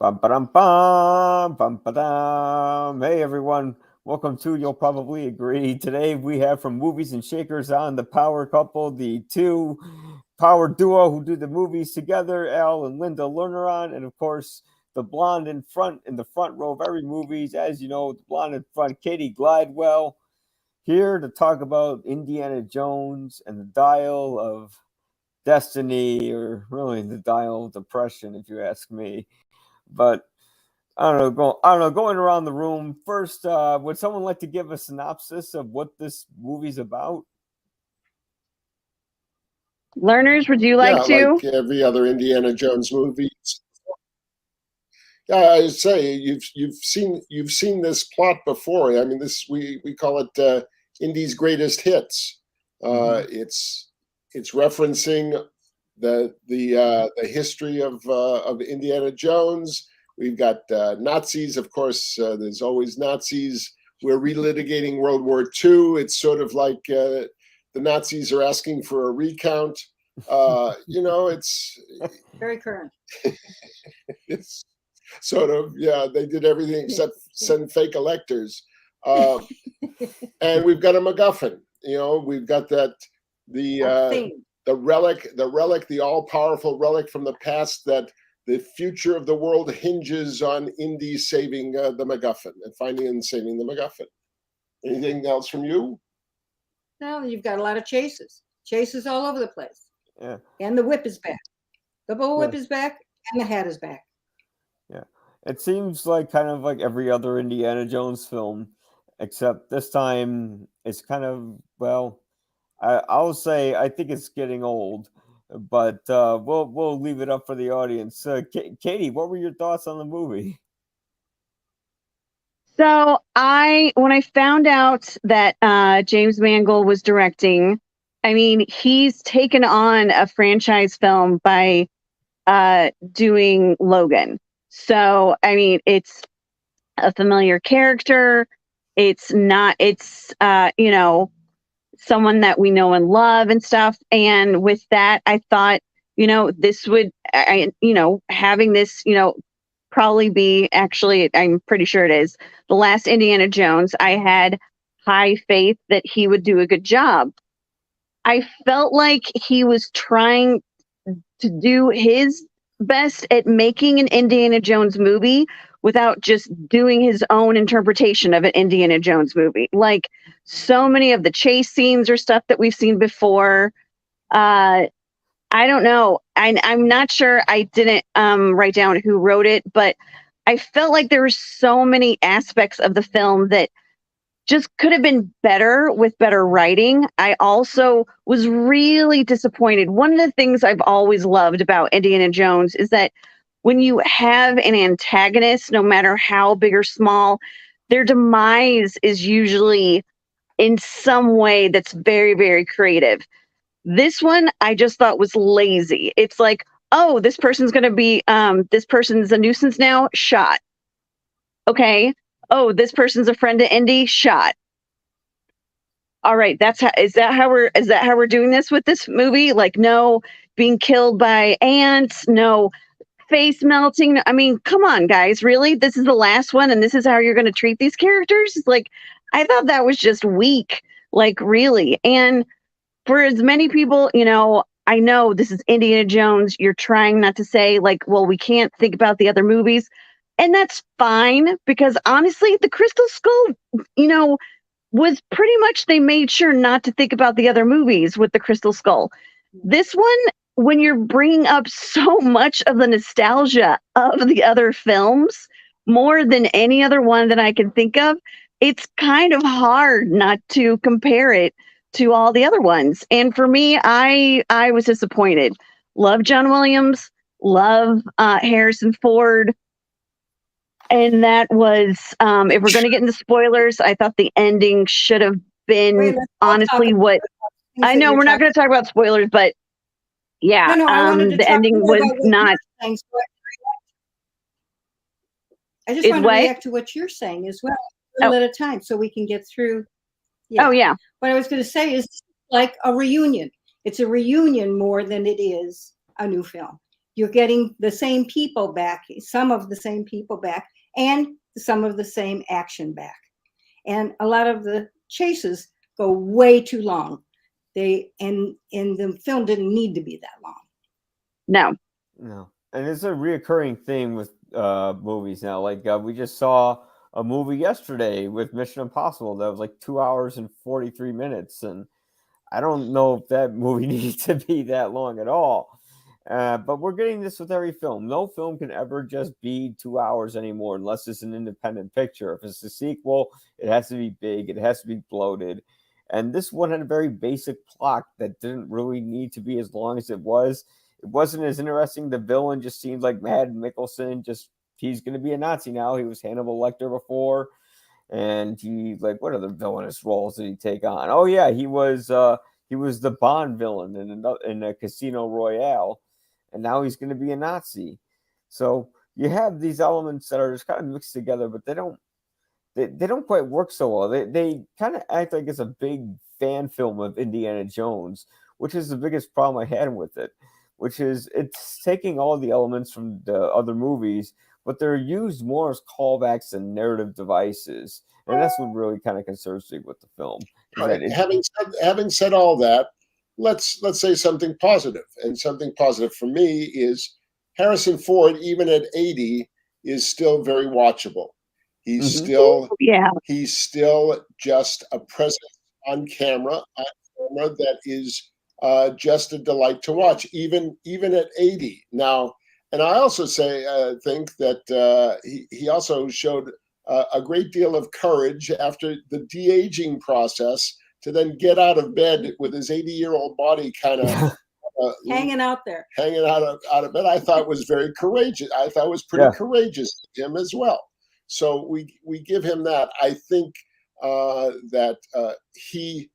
Bum, ba-dum, bum, bum, ba-dum. Hey everyone, welcome to You'll Probably Agree. Today we have from Movies and Shakers on the power couple, the two power duo who do the movies together, Al and Linda Lerneron, and of course the blonde in the front row of every movies, as you know, the blonde in front, Katie Glidewell, here to talk about Indiana Jones and the Dial of Destiny, or really the Dial of Depression, if you ask me. But I don't know. Going around the room first, would someone like to give a synopsis of what this movie's about? Learners, would you like Yeah, to? like every other Indiana Jones movie. Yeah, I say you've seen this plot before. I mean, this we call it Indy's greatest hits. It's referencing the history of Indiana Jones. We've got Nazis, of course. There's always Nazis. We're relitigating World War II. It's sort of like the Nazis are asking for a recount. It's very current. it's sort of, yeah, they did everything except send fake electors. And we've got a MacGuffin. We've got the relic, the all-powerful relic from the past that the future of the world hinges on Indy saving the MacGuffin and finding and saving the MacGuffin. Anything else from you? No, you've got a lot of chases all over the place. Yeah. And the whip is back. The bullwhip is back, and the hat is back. Yeah. It seems like kind of like every other Indiana Jones film, except this time it's kind of, well, I'll say I think it's getting old, but we'll leave it up for the audience. Katie, what were your thoughts on the movie? So when I found out that James Mangold was directing, I mean, he's taken on a franchise film by doing Logan. So, I mean, it's a familiar character. It's not, it's, someone that we know and love and stuff. And with that, I thought, this would, having this, probably be, actually, I'm pretty sure it is, the last Indiana Jones. I had high faith that he would do a good job. I felt like he was trying to do his best at making an Indiana Jones movie without just doing his own interpretation of an Indiana Jones movie. Like, so many of the chase scenes or stuff that we've seen before. I don't know. I'm not sure. I didn't write down who wrote it, but I felt like there were so many aspects of the film that just could have been better with better writing. I also was really disappointed. One of the things I've always loved about Indiana Jones is that when you have an antagonist, no matter how big or small, their demise is usually in some way that's very, very creative. This one I just thought was lazy. It's like, oh, this person's going to be, this person's a nuisance now, shot. Okay. Oh, this person's a friend of Indy, shot. All right, is that how we're doing this with this movie? Like, no being killed by ants, no face melting. I mean, come on, guys, really? This is the last one, and this is how you're going to treat these characters? Like, I thought that was just weak. Like, really. And for as many people, I know this is Indiana Jones. You're trying not to say, like, well, we can't think about the other movies. And that's fine, because honestly, the Crystal Skull, was pretty much, they made sure not to think about the other movies with the Crystal Skull. This one, when you're bringing up so much of the nostalgia of the other films, more than any other one that I can think of, it's kind of hard not to compare it to all the other ones. And for me, I was disappointed. Love John Williams, love Harrison Ford. And that was, if we're going to get into spoilers, I thought the ending should have been honestly what, I know we're not going to talk about spoilers, but yeah, the ending was not. I just want to react to what you're saying as well, a little at a time, so we can get through. Yeah. Oh, yeah. What I was going to say is like a reunion. It's a reunion more than it is a new film. you're getting the same people back, some of the same people back, and some of the same action back. And a lot of the chases go way too long. And the film didn't need to be that long. No. And it's a reoccurring thing with movies now. Like we just saw a movie yesterday with Mission Impossible that was like 2 hours and 43 minutes. And I don't know if that movie needs to be that long at all. But we're getting this with every film. No film can ever just be 2 hours anymore unless it's an independent picture. If it's a sequel, it has to be big. It has to be bloated. And this one had a very basic plot that didn't really need to be as long as it was. It wasn't as interesting. The villain just seems like Mad Mikkelsen. He's going to be a Nazi now. He was Hannibal Lecter before. And what other villainous roles did he take on? Oh, yeah, he was the Bond villain in a Casino Royale. And now he's going to be a Nazi. So you have these elements that are just kind of mixed together, but they don't quite work so well. They kind of act like it's a big fan film of Indiana Jones, which is the biggest problem I had with it, which is it's taking all the elements from the other movies, but they're used more as callbacks and narrative devices. And that's what really kind of concerns me with the film. Right. Having said all that, let's say something positive. And something positive for me is Harrison Ford, even at 80, is still very watchable. He's still just a presence on camera that is just a delight to watch, even at 80 now. And I also think that he also showed a great deal of courage after the de-aging process to then get out of bed with his 80-year-old body kind of hanging out there, hanging out of bed. I thought was very courageous. I thought was pretty courageous of him as well. So we give him that. I think that he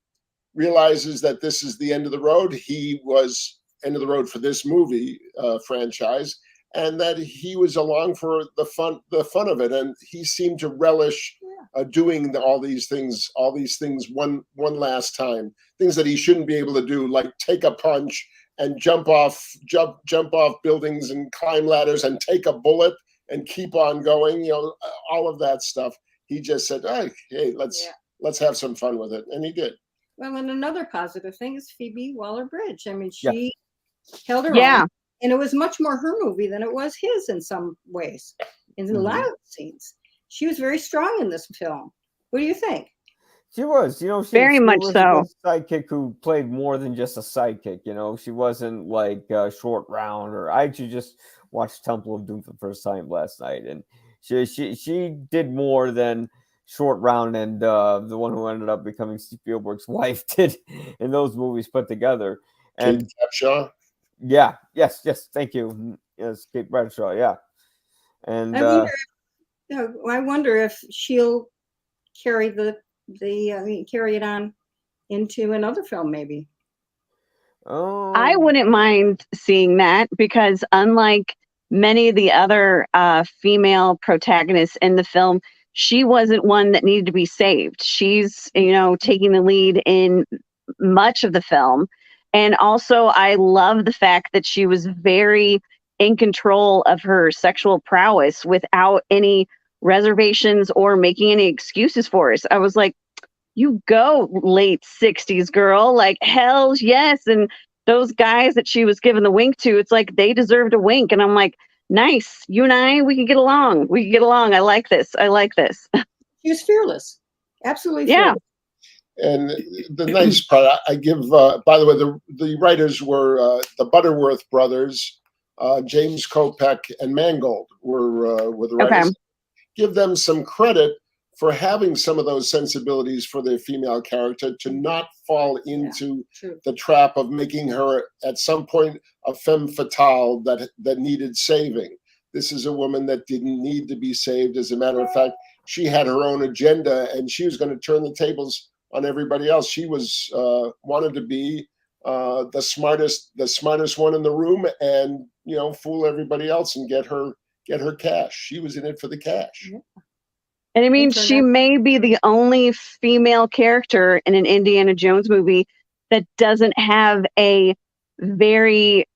realizes that this is the end of the road. He was end of the road for this movie franchise, and that he was along for the fun of it. And he seemed to relish doing all these things one last time. Things that he shouldn't be able to do, like take a punch and jump off buildings and climb ladders and take a bullet and keep on going, all of that stuff. He just said, hey, let's have some fun with it. And he did. Well, and another positive thing is Phoebe Waller-Bridge. I mean, she held her own, and it was much more her movie than it was his in some ways. In a lot of scenes, she was very strong in this film. What do you think? She was, she very much was so. A sidekick who played more than just a sidekick. She wasn't like Short Round, or I actually just watched Temple of Doom for the first time last night, and she did more than Short Round and the one who ended up becoming Spielberg's wife did in those movies put together. And Kate Bradshaw. Yeah, yes, thank you. Yes, Kate Bradshaw, yeah. And I wonder if she'll carry carry it on into another film, maybe. I wouldn't mind seeing that, because unlike many of the other female protagonists in the film, she wasn't one that needed to be saved. She's, taking the lead in much of the film. And also, I love the fact that she was very in control of her sexual prowess without any reservations or making any excuses for us. I was like, you go, late 60s girl, like hell yes. And those guys that she was giving the wink to, it's like they deserved a wink. And I'm like, nice, you and we can get along. I like this. She was fearless. Absolutely fearless. And the nice part I give, by the way, the writers were the Butterworth brothers, James Kopech and Mangold were the writers. Okay. Give them some credit for having some of those sensibilities for their female character, to not fall into the trap of making her at some point a femme fatale that needed saving. This is a woman that didn't need to be saved. As a matter of fact, she had her own agenda, and she was going to turn the tables on everybody else. She was wanted to be the smartest one in the room, and fool everybody else and get her cash. She was in it for the cash. And I mean, she may be the only female character in an Indiana Jones movie that doesn't have a very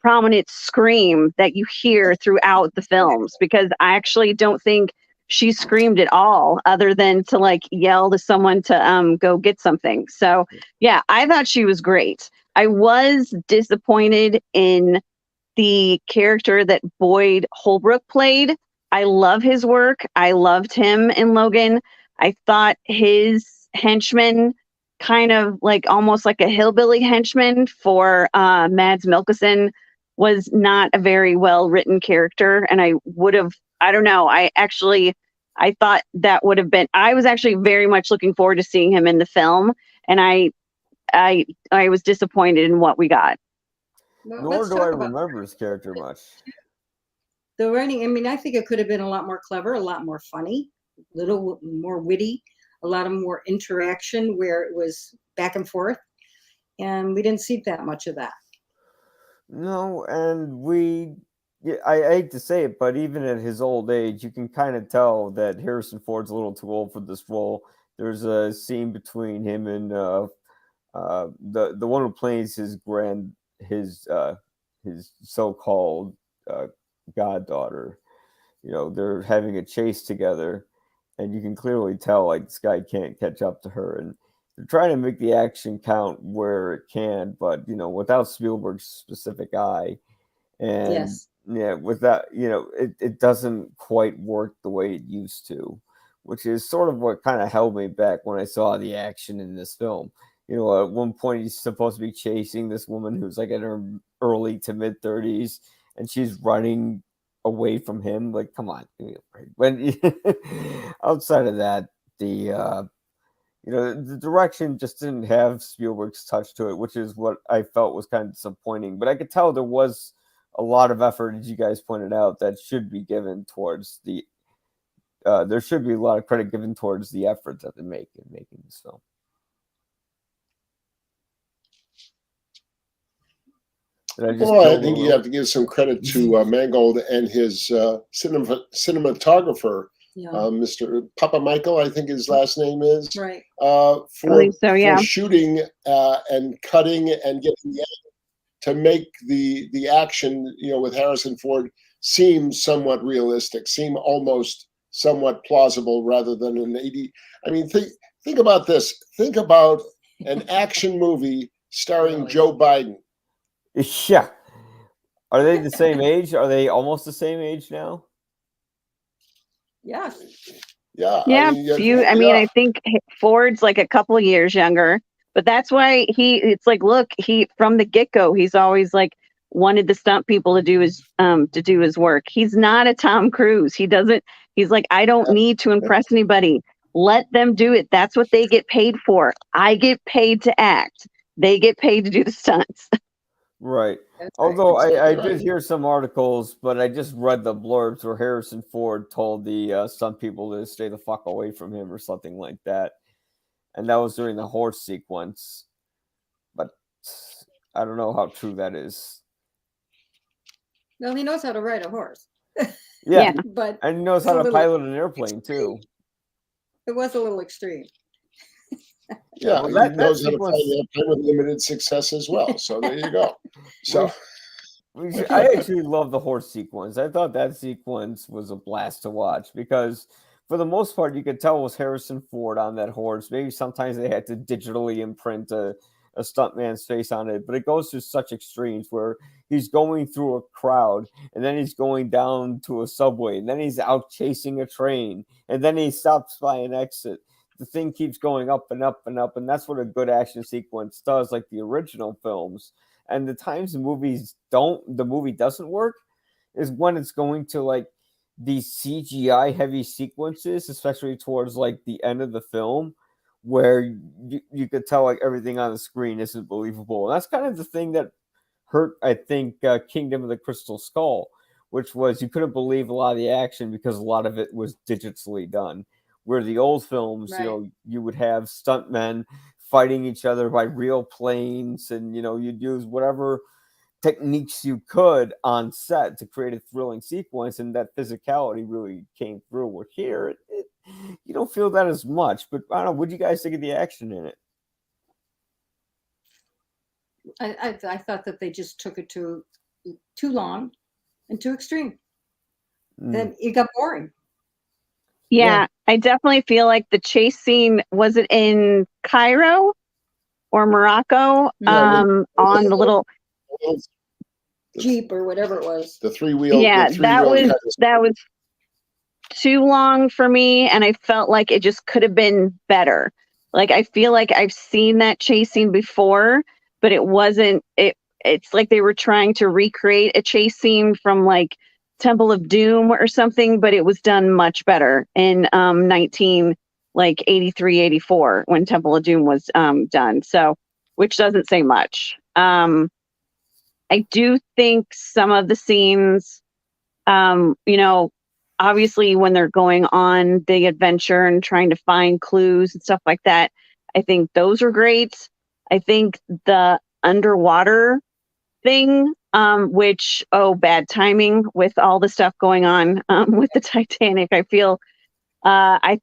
prominent scream that you hear throughout the films, because I actually don't think she screamed at all, other than to like yell to someone to go get something. So yeah, I thought she was great. I was disappointed in the character that Boyd Holbrook played. I love his work. I loved him in Logan. I thought his henchman, kind of like almost like a hillbilly henchman for Mads Mikkelsen, was not a very well written character. And I would have, I don't know, I thought that would have been, I was actually very much looking forward to seeing him in the film. And I was disappointed in what we got. Well, Nor let's do I talk about remember his character much. the writing. I mean, I think it could have been a lot more clever, a lot more funny, a little more witty, a lot of more interaction where it was back and forth. And we didn't see that much of that. No, and I hate to say it, but even at his old age, you can kind of tell that Harrison Ford's a little too old for this role. There's a scene between him and the one who plays his so-called goddaughter. You know, they're having a chase together, and you can clearly tell like this guy can't catch up to her, and they're trying to make the action count where it can, but you know, without Spielberg's specific eye, and Yes. yeah, without, you know, it doesn't quite work the way it used to, which is sort of what kind of held me back when I saw the action in this film. You know, at one point he's supposed to be chasing this woman who's like in her early to mid 30s, and she's running away from him. Like, come on. When outside of that, you know, the direction just didn't have Spielberg's touch to it, which is what I felt was kind of disappointing. But I could tell there was a lot of effort, as you guys pointed out, that should be given towards the. There should be a lot of credit given towards the effort that they make in making this film. Well, I think you have to give some credit to Mangold and his cinematographer, Yeah. Mr. Papa Michael, I think his last name is, Right. for shooting and cutting and getting to make the action, you know, with Harrison Ford seem somewhat realistic, seem almost somewhat plausible rather than an 80. I mean, think about this. Think about an action movie starring Joe Biden. Yeah. Are they the same age? Are they almost the same age now? Yes. Yeah. Yeah. I mean, I think Ford's like a couple years younger, but that's why it's like, look, from the get-go, he's always like wanted the stunt people to do his work. He's not a Tom Cruise. He's like, I don't need to impress anybody. Let them do it. That's what they get paid for. I get paid to act. They get paid to do the stunts. Right. That's Although right. I Exactly did right. hear some articles, but I just read the blurbs where Harrison Ford told the stunt people to stay the fuck away from him or something like that. And that was during the horse sequence. But I don't know how true that is. Well, he knows how to ride a horse. Yeah. But And he knows how to pilot an airplane too. it was a little extreme. Yeah, well, he that knows how to sequence- find the airplane with limited success as well. So there you go. So I actually love the horse sequence. I thought that sequence was a blast to watch because, for the most part, you could tell it was Harrison Ford on that horse. Maybe sometimes they had to digitally imprint a stuntman's face on it, but it goes to such extremes where he's going through a crowd, and then he's going down to a subway, and then he's out chasing a train, and then he stops by an exit. The thing keeps going up and up and up, and that's what a good action sequence does, like the original films. And the times the movie doesn't work is when it's going to like these CGI heavy sequences, especially towards like the end of the film, where you could tell like everything on the screen isn't believable. And that's kind of the thing that hurt, I think, Kingdom of the Crystal Skull, which was you couldn't believe a lot of the action because a lot of it was digitally done. Where the old films, Right. you would have stuntmen fighting each other by real planes, and you'd use whatever techniques you could on set to create a thrilling sequence, and that physicality really came through. Where here, you don't feel that as much. But I don't know, what do you guys think of the action in it? I thought that they just took it to too long and too extreme. Mm. Then it got boring. Yeah, I definitely feel like the chase scene, was it in Cairo or Morocco? Yeah, On the little, Jeep or whatever it was. the three-wheel. yeah, the three-wheel that was too long for me, and I felt like it just could have been better. Like, I feel like I've seen that chase scene before, but it wasn't it. It's like they were trying to recreate a chase scene from like Temple of Doom or something, but it was done much better in 83, 84 when Temple of Doom was done. So, which doesn't say much. I do think some of the scenes, obviously when they're going on the adventure and trying to find clues and stuff like that, I think those are great. I think the underwater thing, which, bad timing with all the stuff going on with the Titanic. I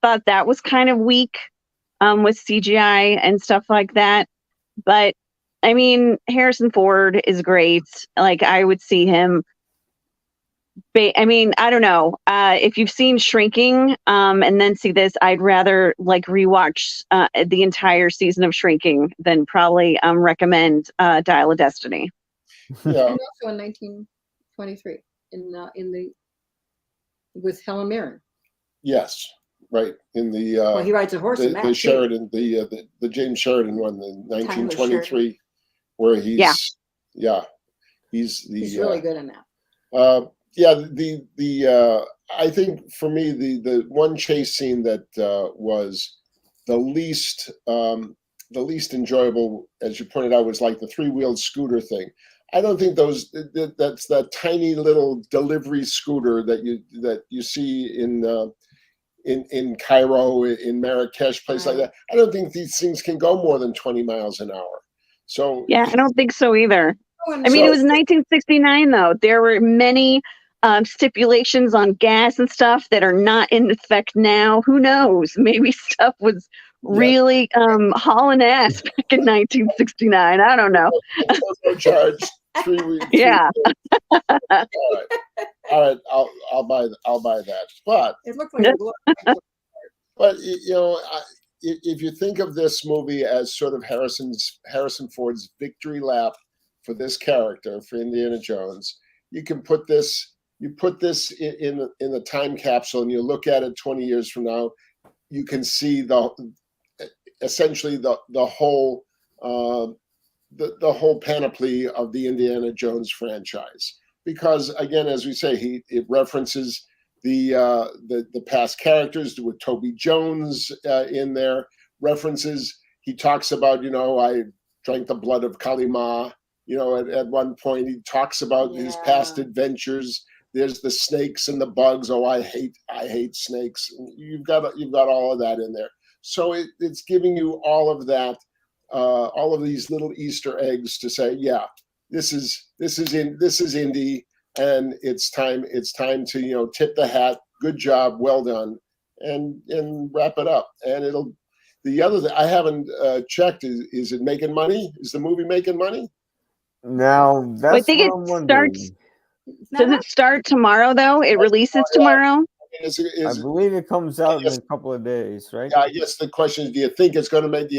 thought that was kind of weak with CGI and stuff like that. But I mean, Harrison Ford is great. Like, I would see him. I mean, I don't know. If you've seen Shrinking and then see this, I'd rather like rewatch the entire season of Shrinking than probably recommend Dial of Destiny. Yeah, And also in 1923 in the with Helen Mirren. yes, right. In the Well, he rides a horse in that the too. Sheridan, the James Sheridan one, the 1923, where he's he's He's really good in that. I think for me the one chase scene that was the least enjoyable, as you pointed out, was like the three-wheeled scooter thing. I don't think that's that tiny little delivery scooter that you see in Cairo, in Marrakesh, place like that. I don't think these things can go more than 20 miles an hour. So Yeah, I don't think so either. Oh, I mean, it was 1969, though. There were many stipulations on gas and stuff that are not in effect now. Who knows? Maybe stuff was really hauling ass back in 1969. I don't know. charge 3 weeks. Yeah. All right. I'll buy that. But it looked like a but if you think of this movie as sort of Harrison Ford's victory lap for this character, for Indiana Jones, you can put this in the time capsule, and you look at it 20 years from now, you can see essentially the whole the whole panoply of the Indiana Jones franchise. Because again, as we say, it references the past characters with Toby Jones in there. References, he talks about, I drank the blood of Kalima. At one point he talks about his past adventures. There's the snakes and the bugs. Oh, I hate snakes. You've got all of that in there. So it's giving you all of that, all of these little Easter eggs to say, yeah, this is Indy, and it's time to tip the hat. Good job, well done, and wrap it up. And the other thing I haven't checked is it making money? Is the movie making money? Now that's I think what I'm wondering. Does it start tomorrow, though? It releases tomorrow? I believe it comes out in a couple of days, right? Yeah, I guess the question is, do you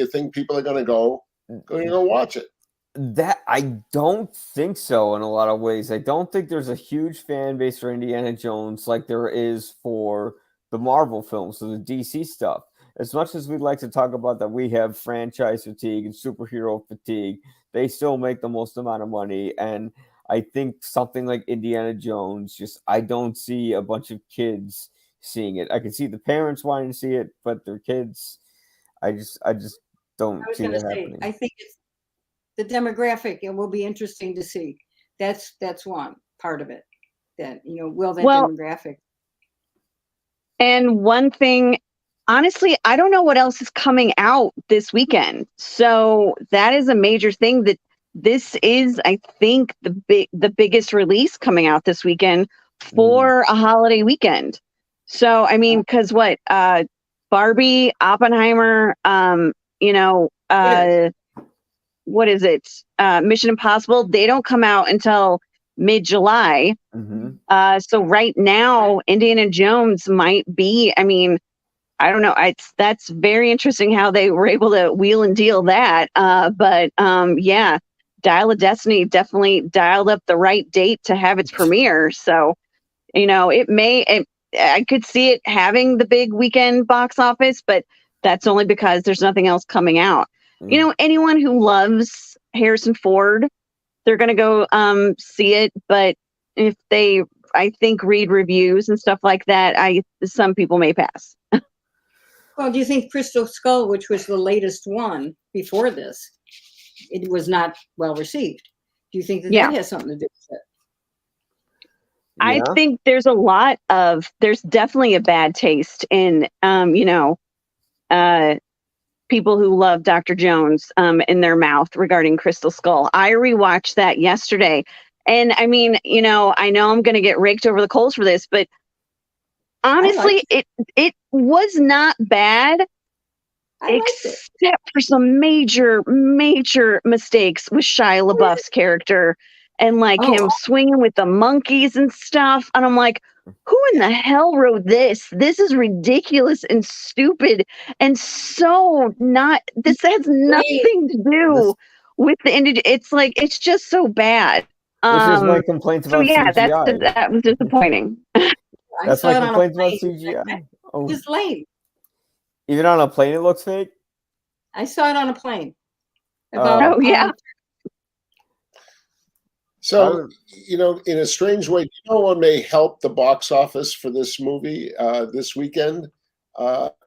think people are going to go watch it? That I don't think so in a lot of ways. I don't think there's a huge fan base for Indiana Jones like there is for the Marvel films, so the DC stuff. As much as we'd like to talk about that we have franchise fatigue and superhero fatigue, they still make the most amount of money. And I think something like Indiana Jones, I don't see a bunch of kids seeing it. I can see the parents wanting to see it, but their kids, I just don't see that happening. I think it's the demographic. It will be interesting to see. That's one part of it. That demographic. And one thing, honestly, I don't know what else is coming out this weekend. So that is a major thing. That this is, I think, the biggest release coming out this weekend for a holiday weekend. So I mean, because Barbie, Oppenheimer, what is it? Mission Impossible. They don't come out until mid-July. So right now, Indiana Jones might be, I mean, I don't know. That's very interesting how they were able to wheel and deal that. But yeah, Dial of Destiny definitely dialed up the right date to have its premiere. So, you know, I could see it having the big weekend box office, but that's only because there's nothing else coming out. You know, anyone who loves Harrison Ford, they're going to go see it. But if they, I think, read reviews and stuff like that, some people may pass. Well, do you think Crystal Skull, which was the latest one before this, it was not well received? Do you think that that has something to do with it? I think there's definitely a bad taste in, you know, people who love Dr. Jones in their mouth regarding Crystal Skull. I rewatched that yesterday. And I mean, you know I'm going to get raked over the coals for this, but honestly, it was not bad, except for some major mistakes with Shia LaBeouf's character and like him swinging with the monkeys and stuff. And I'm like, who in the hell wrote this? This is ridiculous and stupid and so not. This has nothing to do with the indigenous. It's like it's just so bad. This is my complaints about CGI. That was disappointing. That's my complaints about CGI. It was lame. Even on a plane, it looks fake. I saw it on a plane. So, you know, in a strange way, you know what may help the box office for this movie this weekend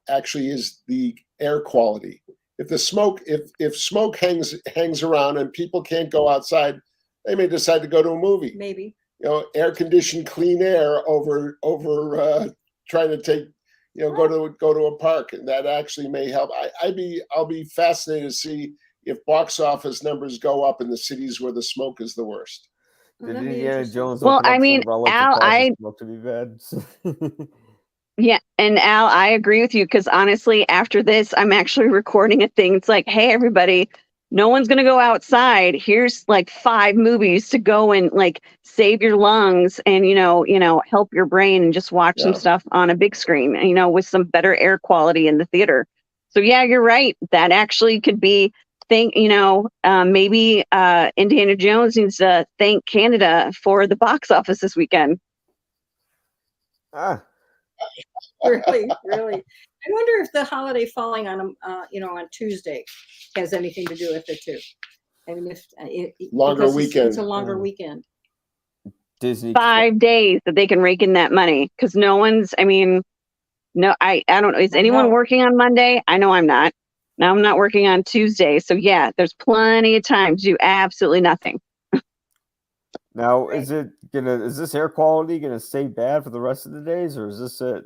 actually is the air quality. If the smoke, if smoke hangs around and people can't go outside, they may decide to go to a movie. Maybe. You know, air-conditioned clean air over trying to take, you know, go to a park, and that actually may help. I'll be fascinated to see if box office numbers go up in the cities where the smoke is the worst. Did Indiana Jones? Well, I mean, Al, smoke to be bad. Yeah, and Al, I agree with you because honestly, after this, I'm actually recording a thing. It's like, hey, everybody, no one's gonna go outside. Here's like 5 movies to go and like save your lungs and you know help your brain and just watch some stuff on a big screen. You know, with some better air quality in the theater. So yeah, you're right. That actually could be. Maybe Indiana Jones needs to thank Canada for the box office this weekend. Really. I wonder if the holiday falling on on Tuesday has anything to do with it too. I mean, longer weekend. It's a longer weekend. Disney 5 days that they can rake in that money because no one's. I mean, no, I don't know. Is anyone working on Monday? I know I'm not. Now I'm not working on Tuesday, so yeah, there's plenty of time to do absolutely nothing. Now, is this air quality gonna stay bad for the rest of the days, or is this it?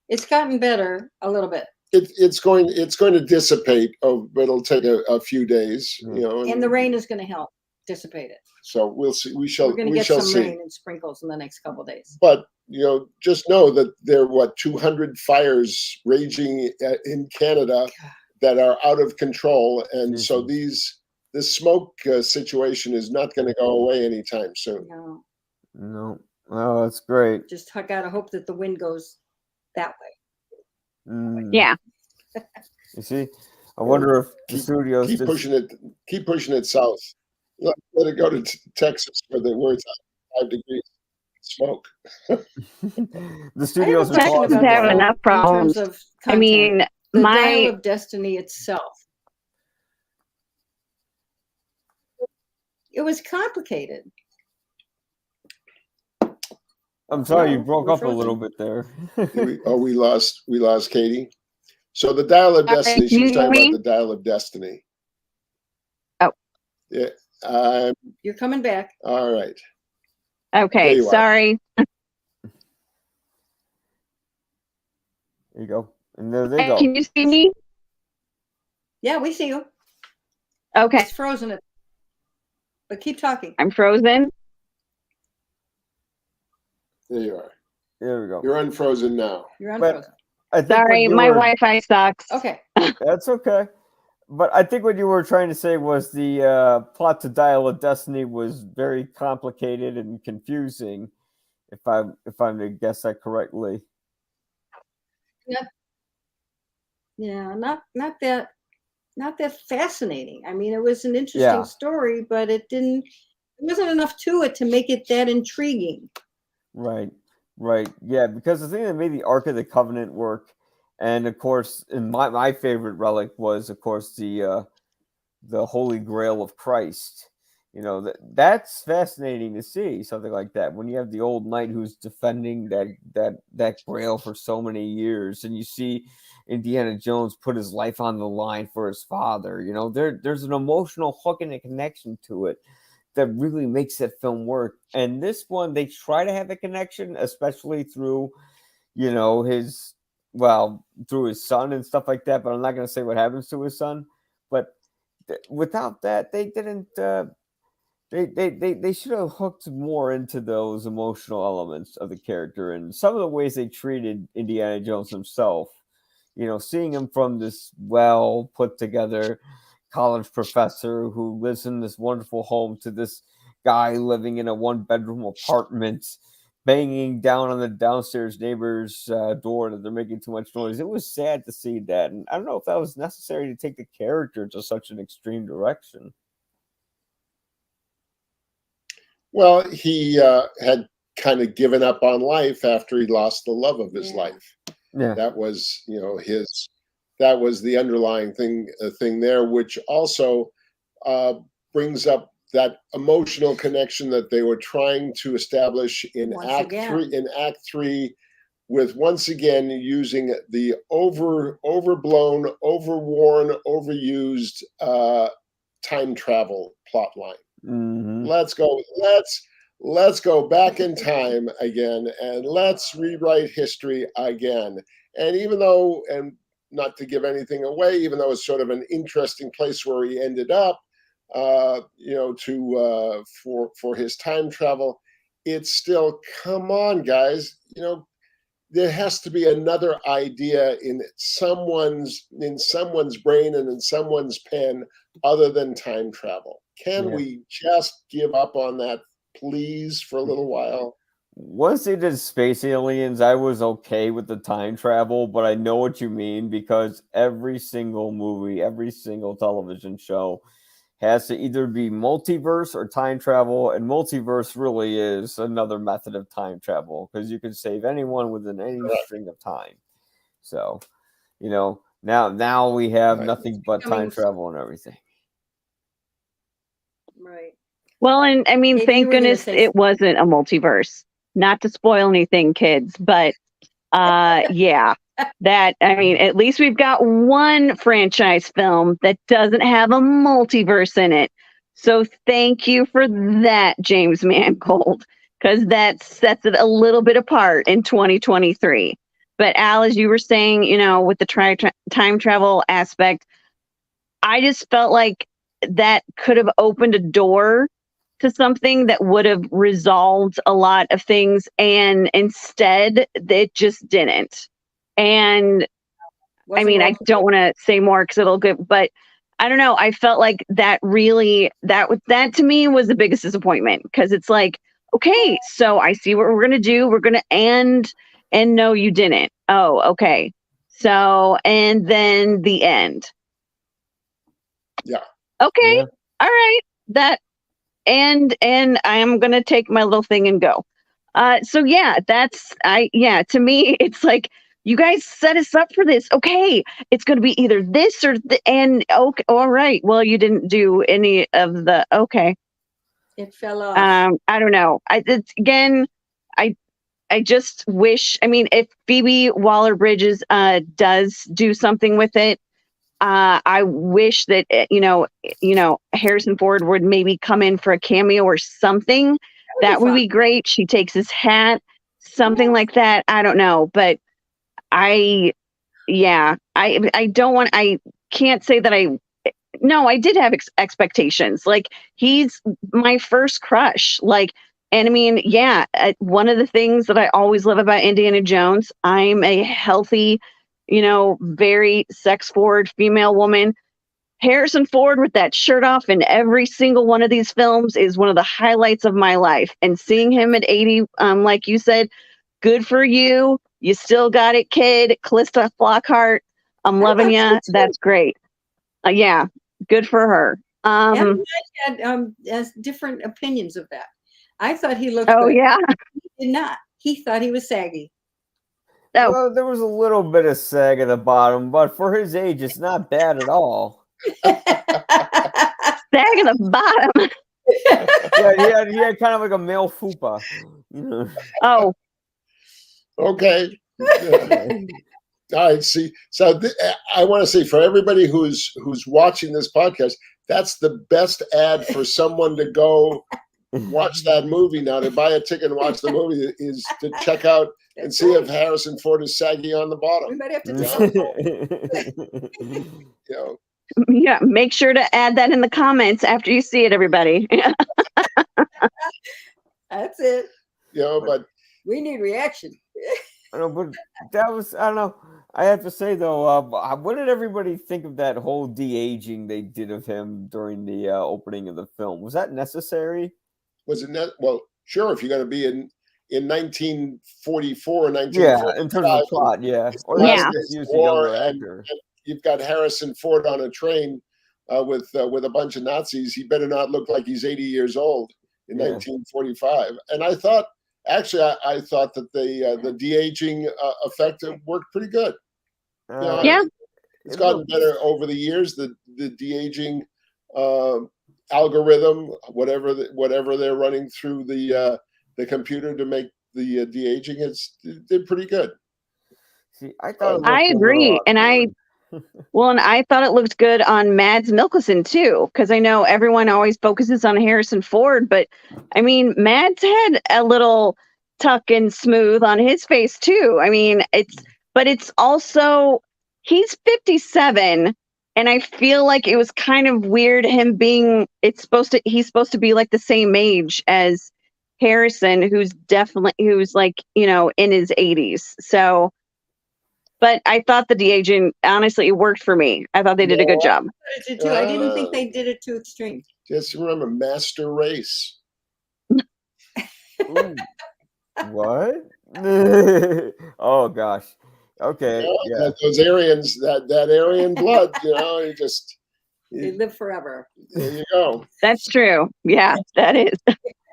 It's gotten better a little bit. It's going to dissipate. But it'll take a few days, you know. And the rain is going to help dissipate it. So we'll see. We're going to get some rain and sprinkles in the next couple of days. But you know, just know that there are 200 fires raging in Canada that are out of control, and so this smoke situation is not going to go away anytime soon. No. Oh, that's great. Just gotta hope that the wind goes that way. Yeah. You see, I wonder if the studios keep pushing it south. Let it go to Texas where it's 5 degrees. Smoke. The studios have enough problems. In terms of content. I mean, the Dial of Destiny itself. It was complicated. I'm sorry, you broke up a little bit there. we lost Katie. So the Dial of Destiny. She's talking about the Dial of Destiny. Oh. Yeah. You're coming back. All right. Okay, sorry. There you go. And there they go. Can you see me? Yeah, we see you. Okay. It's frozen. But keep talking. I'm frozen. There you are. There we go. You're unfrozen now. You're unfrozen. Sorry, my Wi-Fi sucks. Okay. That's okay. But I think what you were trying to say was the plot to Dial of Destiny was very complicated and confusing. If I'm to guess that correctly. Not, yeah, not that fascinating. I mean, it was an interesting Yeah. story, but there wasn't enough to it to make it that intriguing. Right. Right. Yeah, because the thing that made the Ark of the Covenant work, and of course, in my favorite relic was, of course, the Holy Grail of Christ. That's fascinating to see something like that when you have the old knight who's defending that Grail for so many years, and you see Indiana Jones put his life on the line for his father. There's an emotional hook and a connection to it that really makes that film work. And this one, they try to have a connection, especially through his through his son and stuff like that. But I'm not going to say what happens to his son. But without that, they didn't. They should have hooked more into those emotional elements of the character and some of the ways they treated Indiana Jones himself. Seeing him from this well put together college professor who lives in this wonderful home to this guy living in a 1-bedroom apartment, banging down on the downstairs neighbor's door that they're making too much noise. It was sad to see that, and I don't know if that was necessary to take the character to such an extreme direction. Well, he had kind of given up on life after he lost the love of his life. Yeah, that was that was the underlying thing there, which also brings up that emotional connection that they were trying to establish in Act 3, with once again using the overblown, overworn, overused time travel plot line. mm-hmm. Let's go back in time again, and let's rewrite history again. And even though, and not to give anything away, even though it's sort of an interesting place where he ended up, for his time travel, it's still, come on, guys, there has to be another idea in someone's brain and in someone's pen other than time travel. Can we just give up on that, please, for a little while? Once they did Space Aliens, I was okay with the time travel, but I know what you mean because every single movie, every single television show has to either be multiverse or time travel, and multiverse really is another method of time travel because you can save anyone within any string of time. So, now we have nothing but time travel and everything. Right. Well, and I mean, Maybe thank goodness it wasn't a multiverse. Not to spoil anything, kids, but yeah, at least we've got one franchise film that doesn't have a multiverse in it. So thank you for that, James Mangold, because that sets it a little bit apart in 2023. But Al, as you were saying, with the time travel aspect, I just felt like that could have opened a door to something that would have resolved a lot of things, and instead it just didn't. And I don't want to say more because it'll get, but I don't know. I felt like that to me was the biggest disappointment, because it's like, okay, so I see what we're going to do. We're going to end, and no, you didn't. Oh, okay. So, and then the end. Yeah. Okay. Yeah. All right. And I am going to take my little thing and go. So yeah, to me, it's like, you guys set us up for this. Okay, it's going to be either this or and okay, all right. Well, you didn't do any of the, okay. It fell off. I don't know. I just wish, if Phoebe Waller-Bridges does do something with it, I wish that Harrison Ford would maybe come in for a cameo or something. That would be great. She takes his hat, something like that. I don't know, but I can't say that I did have expectations. Like, he's my first crush. Like, and one of the things that I always love about Indiana Jones, I'm a healthy, very sex forward female woman. Harrison Ford with that shirt off in every single one of these films is one of the highlights of my life. And seeing him at 80, like you said, good for you. You still got it, kid. Callista Flockhart, I'm loving you. That's great. Yeah, good for her. And I had different opinions of that. I thought he looked Oh good. yeah. He did not. He thought he was saggy. Oh. Well, there was a little bit of sag at the bottom, but for his age, it's not bad at all. Sag at the bottom. Yeah, he had kind of like a male fupa. You know? Oh, Okay. All right. See, so I want to say for everybody who's watching this podcast, that's the best ad for someone to go watch that movie now. To buy a ticket and watch the movie is to check out and see if Harrison Ford is saggy on the We bottom. might have to You know, yeah. Make sure to add that in the comments after you see it, everybody. That's it. you know, but We need reaction. I know, but that was, I don't know. I have to say though, what did everybody think of that whole de-aging they did of him during the opening of the film? Was that necessary? was it net? Well, sure. If you're going to be in 1944 or Yeah, 1945, in terms of plot, yeah. it's Or the they Yeah. last just days use of a war, younger and actor. you've got Harrison Ford on a train with a bunch of Nazis. He better not look like he's 80 years old in Yeah. 1945. And I thought, actually, I thought that the de-aging effect worked pretty good. You know, Yeah. it's gotten better over the years. The de-aging algorithm, whatever they're running through the computer to make the de-aging, did pretty good. See, I thought it I looked a agree. little And I thought it looked good on Mads Mikkelsen too, because I know everyone always focuses on Harrison Ford, but I mean, Mads had a little tuck and smooth on his face too. I mean, it's also, he's 57, and I feel like it was kind of weird him being, he's supposed to be like the same age as Harrison, who's like, in his 80s. So, but I thought the de-aging, honestly, it worked for me. I thought they did a good job. I did too. I didn't think they did it too extreme. Just remember, Master Race. Ooh, what? Oh gosh. Okay. You know, Yeah. those Aryans, that Aryan blood, you just They live forever. there you go. That's true. Yeah, that is.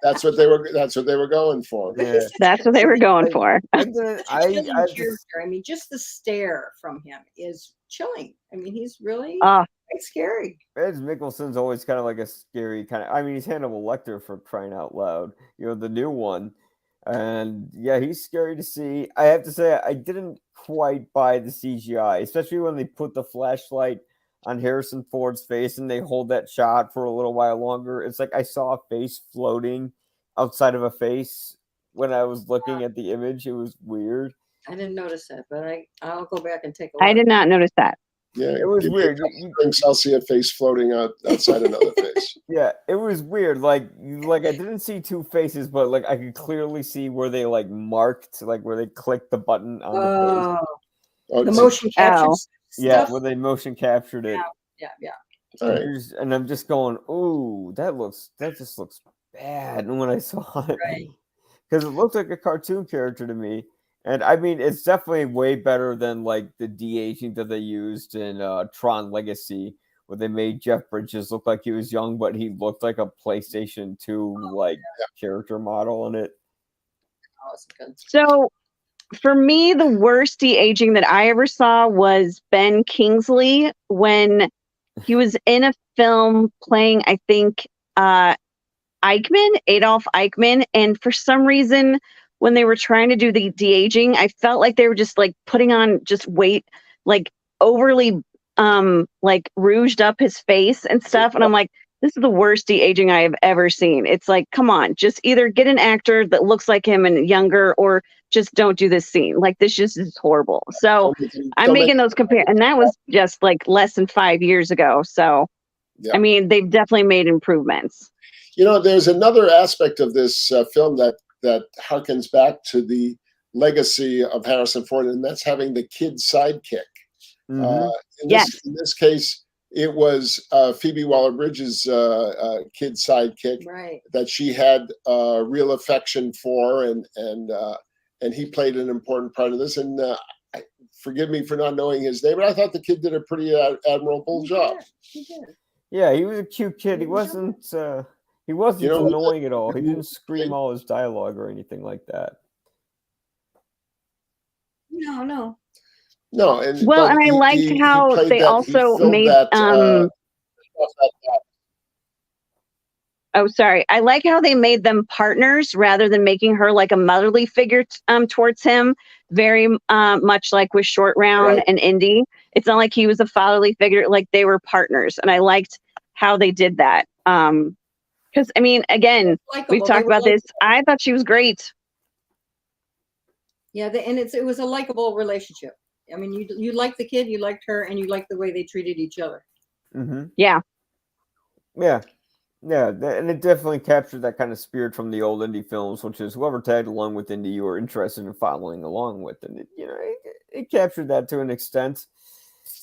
That's what they were going for. Yeah. That's what they were going for. I didn't. Such a chilling I just, character. I mean, just the stare from him is chilling. I mean, he's really Uh, quite scary. Mads Mikkelsen's always kind of like a scary kind of. I mean, he's Hannibal Lecter for crying out loud. The new one, and yeah, he's scary to see. I have to say, I didn't quite buy the CGI, especially when they put the flashlight on Harrison Ford's face and they hold that shot for a little while longer. It's like I saw a face floating outside of a face when I was looking at the image. It was weird. I didn't notice that, but I'll go back and take a look. I did not notice that. Yeah, It was weird. I'll see a face floating outside another face. Yeah, it was weird. Like I didn't see two faces, but like I could clearly see where they like marked, like where they clicked the button on the face. Oh, The motion capture stuff. Yeah, where they motion captured it. Yeah. all right. And I'm just going, ooh, that just looks bad. And when I saw it, Right. because it looked like a cartoon character to me. And I mean, it's definitely way better than like the de-aging that they used in Tron Legacy, where they made Jeff Bridges look like he was young, but he looked like a PlayStation 2 character model in it. Oh, it's good. So for me, the worst de-aging that I ever saw was Ben Kingsley when he was in a film playing, I think, Adolf Eichmann. And for some reason, when they were trying to do the de-aging, I felt like they were just like putting on just weight, like overly like rouged up his face and stuff. And I'm like, this is the worst de-aging I have ever seen. It's like, come on, just either get an actor that looks like him and younger, or just don't do this scene. Like, this just is horrible. So I'm making those compare, and that was just like less than 5 years ago. So, Yeah. I mean, they've definitely made improvements. There's another aspect of this film that harkens back to the legacy of Harrison Ford, and that's having the kid sidekick. Mhm. In this case, it was Phoebe Waller-Bridge's kid sidekick Right. that she had real affection for, and he played an important part of this. And forgive me for not knowing his name, but I thought the kid did a pretty admirable job. He did. Yeah, he was a cute kid. He wasn't You know, annoying at all. He didn't scream all his dialogue or anything like that. No. No, and Well, but and I liked he how played they that. also He filled made that. oh, sorry. I like how they made them partners rather than making her like a motherly figure towards him. Very much like with Short Round Right. and Indy. It's not like he was a fatherly figure; like they were partners, and I liked how they did that. Because I mean, again, we've talked about this. I thought she was great. Yeah, and it was a likable relationship. I mean, you liked the kid, you liked her, and you liked the way they treated each other. Mm-hmm. Yeah. Yeah. Yeah, and it definitely captured that kind of spirit from the old indie films, which is whoever tagged along with indie you were interested in following along with, and it captured that to an extent.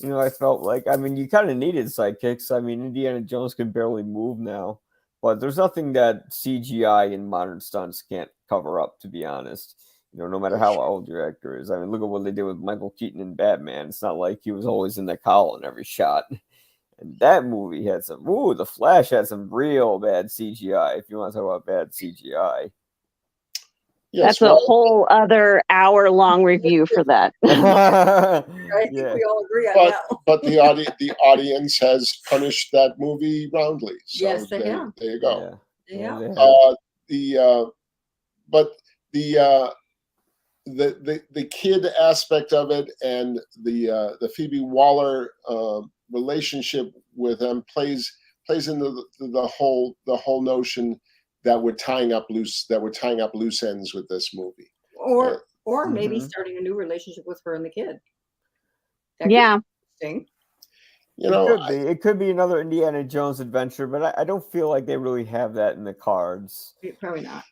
I felt like, I mean, you kind of needed sidekicks. I mean, Indiana Jones can barely move now, but there's nothing that CGI and modern stunts can't cover up, to be honest. No matter how old your actor is. I mean, look at what they did with Michael Keaton in Batman. It's not like he was always in the cowl in every shot. And that movie had The Flash had some real bad CGI, if you want to talk about bad CGI. Yes, that's a whole other hour-long review for that. I think we all agree on that. But the audience has punished that movie roundly. So yes, they have. There you go. Yeah. But the kid aspect of it and the Phoebe Waller relationship with them plays into the whole notion that we're tying up loose ends with this movie, or maybe starting a new relationship with her and the kid. That yeah, it could be another Indiana Jones adventure, but I don't feel like they really have that in the cards. Probably not.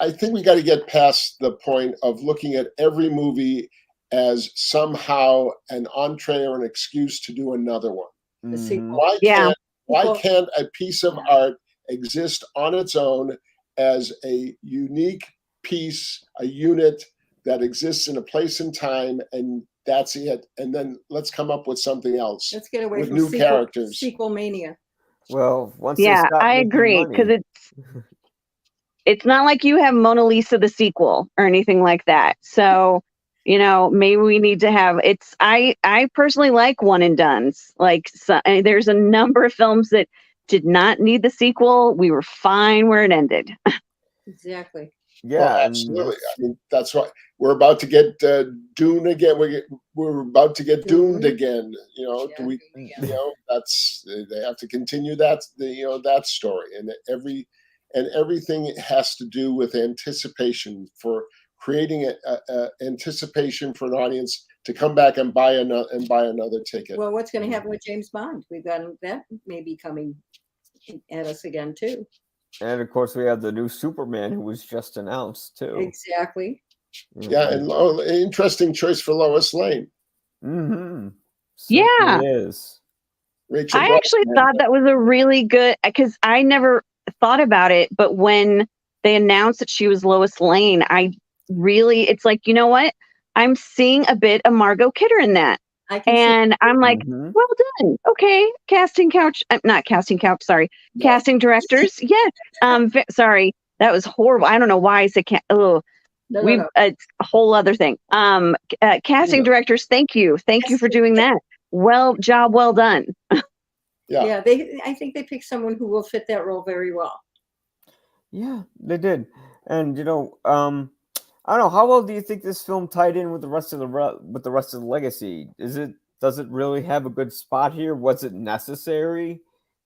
I think we got to get past the point of looking at every movie as somehow an entree or an excuse to do another one. Mm-hmm. Why can't a piece of art exist on its own as a unique piece, a unit that exists in a place and time, and that's it? And then let's come up with something else. Let's get away from new characters. Sequel mania. Well, once I agree, because it's not like you have Mona Lisa the sequel or anything like that. So maybe we need to have I personally like one and dones. Like there's a number of films that did not need the sequel. We were fine where it ended. Exactly. Yeah, absolutely. I mean, that's why we're about to get Dune again. We're about to get doomed again. That's they have to continue that that story, and everything has to do with anticipation, for creating a anticipation for an audience to come back and buy another ticket. Well, what's going to happen with James Bond? We've got that maybe coming at us again too. And of course, we have the new Superman who was just announced too. Exactly. Yeah, and interesting choice for Lois Lane. Mm-hmm. Yeah, is. Rachel I actually thought that was a really good, because I never thought about it, but when they announced that she was Lois Lane, it's like, you know what? I'm seeing a bit of Margot Kidder in that. And I'm like, well done. Okay. Casting directors. Yeah. Sorry. That was horrible. I don't know why I said it's a whole other thing. Casting directors. Thank you for doing that. Well done. Yeah. I think they picked someone who will fit that role very well. Yeah, they did. And I don't know, how well do you think this film tied in with the rest of the legacy? Does it really have a good spot here? Was it necessary?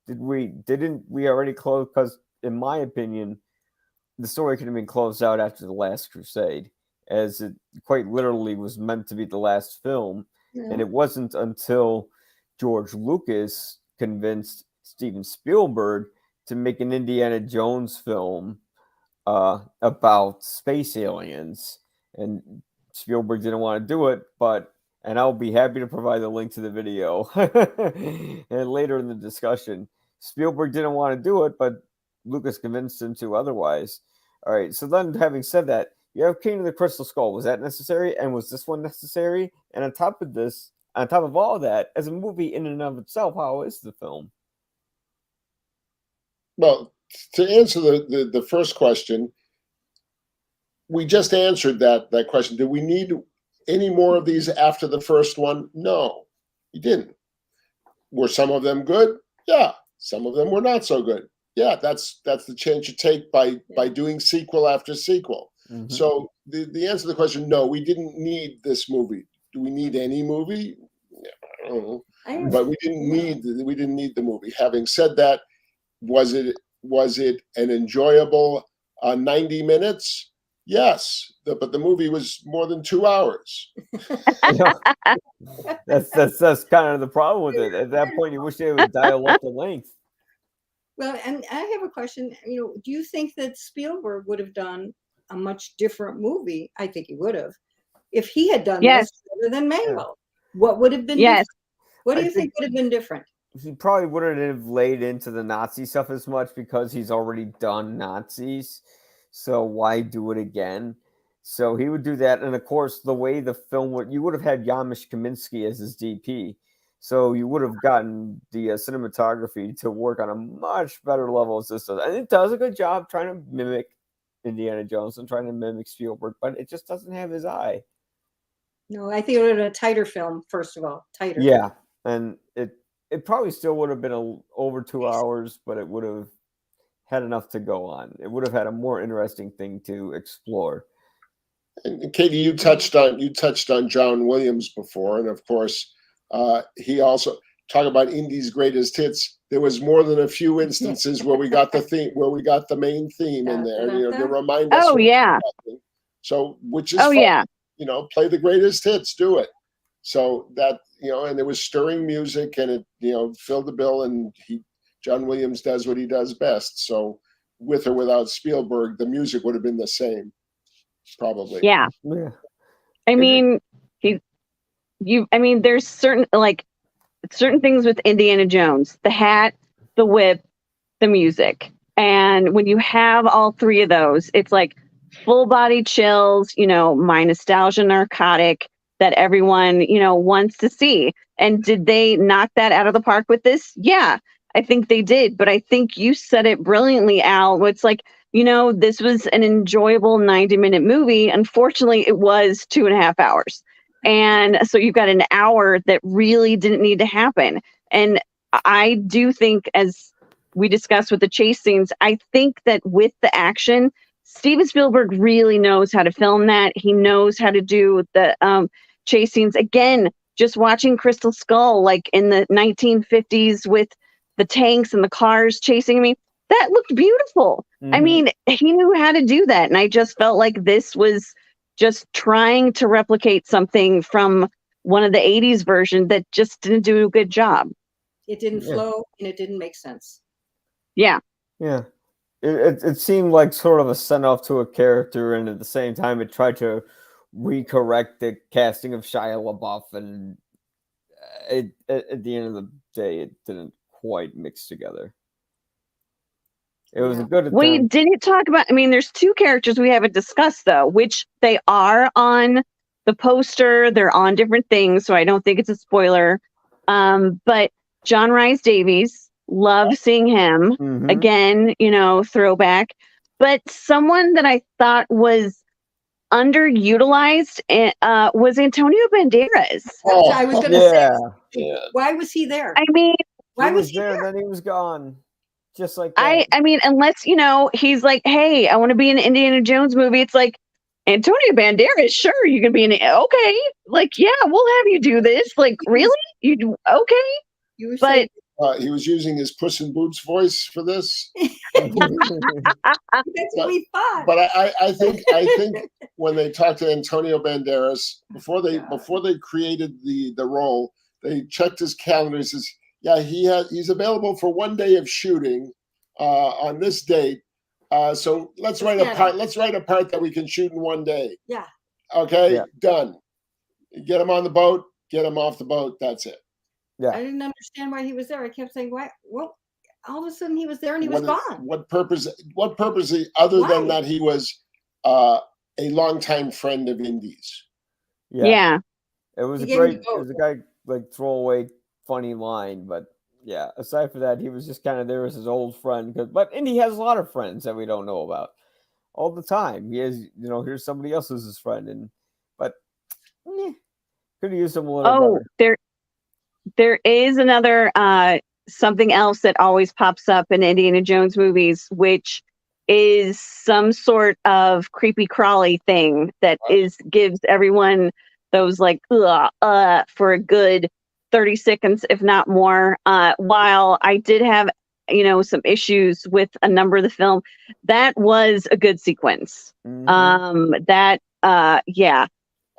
Didn't we already close? Because in my opinion, the story could have been closed out after The Last Crusade, as it quite literally was meant to be the last film. Yeah. And it wasn't until George Lucas convinced Steven Spielberg to make an Indiana Jones film about space aliens, and Spielberg didn't want to do it, but and I'll be happy to provide the link to the video and later in the discussion. Spielberg didn't want to do it, but Lucas convinced him to otherwise. All right, so then having said that, you have King of the Crystal Skull. Was that necessary? And was this one necessary? And on top of all of that, as a movie in and of itself, how is the film? Well, to answer the first question, we just answered that question. Did we need any more of these after the first one? No, you didn't. Were some of them good? Yeah. Some of them were not so good. Yeah, that's the chance you take by doing sequel after sequel. Mm-hmm. So the answer to the question, no, we didn't need this movie. Do we need any movie? Yeah, I don't know. But we didn't need the movie. Having said that, was it an enjoyable 90 minutes? Yes, but the movie was more than 2 hours. That's kind of the problem with it. At that point, you wish they would dial up the length. Well, and I have a question. Do you think that Spielberg would have done a much different movie? I think he would have, if he had done this rather than Mango. What would have been different? What do you think would have been different? He probably wouldn't have laid into the Nazi stuff as much because he's already done Nazis. So why do it again? So he would do that. And of course, the way the film you would have had Yamish Kaminsky as his DP. So you would have gotten the cinematography to work on a much better level as this does. And it does a good job trying to mimic Indiana Jones and trying to mimic Spielberg, but it just doesn't have his eye. No, I think it would have been a tighter film, first of all. Tighter. Yeah. And it probably still would have been over 2 hours, but it would have had enough to go on. It would have had a more interesting thing to explore. And Katie, you touched on John Williams before, and of course, he also talk about Indy's greatest hits. There was more than a few instances where we got the theme, where we got the main theme in there, to remind us. Oh yeah. So, which is fun. Yeah. Play the greatest hits, do it. So that and there was stirring music, and it filled the bill, and John Williams does what he does best. So with or without Spielberg, the music would have been the same, probably. Yeah. I mean, there's certain things with Indiana Jones: the hat, the whip, the music. And when you have all three of those, it's like full body chills, my nostalgia narcotic that everyone, wants to see. And did they knock that out of the park with this? Yeah, I think they did. But I think you said it brilliantly, Al. It's like, this was an enjoyable 90-minute movie. Unfortunately, it was 2.5 hours. And so you've got an hour that really didn't need to happen. And I do think, as we discussed with the chase scenes, I think that with the action, Steven Spielberg really knows how to film that. He knows how to do the chase scenes. Again, just watching Crystal Skull, like in the 1950s with the tanks and the cars chasing me, that looked beautiful. Mm-hmm. I mean, he knew how to do that. And I just felt like this was just trying to replicate something from one of the 80s version that just didn't do a good job. It didn't flow and it didn't make sense. Yeah. Yeah. It seemed like sort of a send-off to a character, and at the same time it tried to recorrect the casting of Shia LaBeouf, and at the end of the day it didn't quite mix together. It was a good attempt. We didn't talk about, there's two characters we haven't discussed though, which they are on the poster, they're on different things, so I don't think it's a spoiler. But John Rhys Davies, love seeing him. Mm-hmm. Again, throwback. But someone that I thought was underutilized was Antonio Banderas. I was going to say, why was he there? Why was he there? Then he was gone. Just like that. Unless, he's like, hey, I want to be in an Indiana Jones movie. It's like, Antonio Banderas, sure, you can be in it. Okay. Like, yeah, we'll have you do this. Like, really? You do? Okay. But he was using his Puss in Boots voice for this. That's what we thought. But I think when they talked to Antonio Banderas before they created the role, they checked his calendar. He says, yeah, he's available for 1 day of shooting on this date. So let's write a part that we can shoot in 1 day. Yeah. Okay, done. Get him on the boat, get him off the boat. That's it. Yeah. I didn't understand why he was there. I kept saying, why? Well, all of a sudden he was there and he was gone. What purpose? Other than Why? that he was a longtime friend of Indy's. Yeah. It was He a gave him great, the it was a guy like throwaway funny line, but yeah. Aside from that, he was just kind of there as his old friend. But Indy has a lot of friends that we don't know about all the time. He has, here's somebody else who's his friend, but could have used him a little better. There is another something else that always pops up in Indiana Jones movies, which is some sort of creepy crawly thing that gives everyone those like for a good 30 seconds, if not more. While I did have some issues with a number of the film, that was a good sequence.